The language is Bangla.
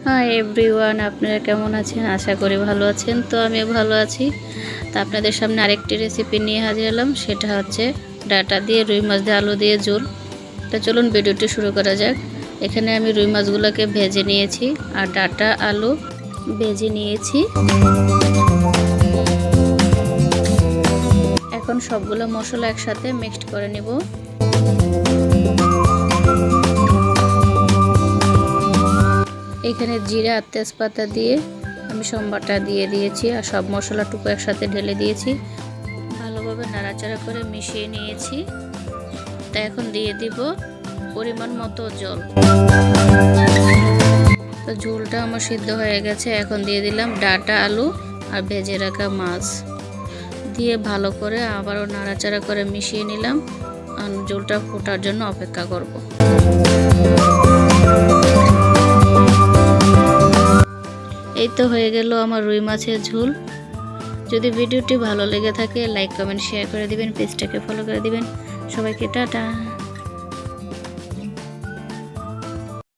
হাই এভরিওয়ান, আপনারা কেমন আছেন? আশা করি ভালো আছেন। তো আমিও ভালো আছি। তো আপনাদের সামনে আরেকটি রেসিপি নিয়ে হাজির হলাম। সেটা হচ্ছে ডাঁটা দিয়ে রুই মাছ দিয়ে আলু দিয়ে ঝোল। তো চলুন ভিডিওটি শুরু করা যাক। এখানে আমি রুই মাছগুলোকে ভেজে নিয়েছি আর ডাঁটা আলু ভেজে নিয়েছি। এখন সবগুলো মশলা একসাথে মিক্সড করে নেব। এখানে জিরা আর তেজপাতা দিয়ে আমি সম্বারটা দিয়ে দিয়েছি আর সব মশলাটুকু একসাথে ঢেলে দিয়েছি। ভালোভাবে নাড়াচাড়া করে মিশিয়ে নিয়েছি। তা এখন দিয়ে দিব পরিমাণ মতো জল। তো ঝোলটা আমার সিদ্ধ হয়ে গেছে। এখন দিয়ে দিলাম ডাঁটা আলু আর ভেজে রাখা মাছ দিয়ে ভালো করে আবারও নাড়াচাড়া করে মিশিয়ে নিলাম। আর ঝোলটা ফোটার জন্য অপেক্ষা করব। এই তো হয়ে গেল আমার রুই মাছের ঝোল। যদি ভিডিওটি ভালো লেগে থাকে লাইক কমেন্ট শেয়ার করে দিবেন, পেজটাকে ফলো করে দিবেন। সবাইকে টাটা।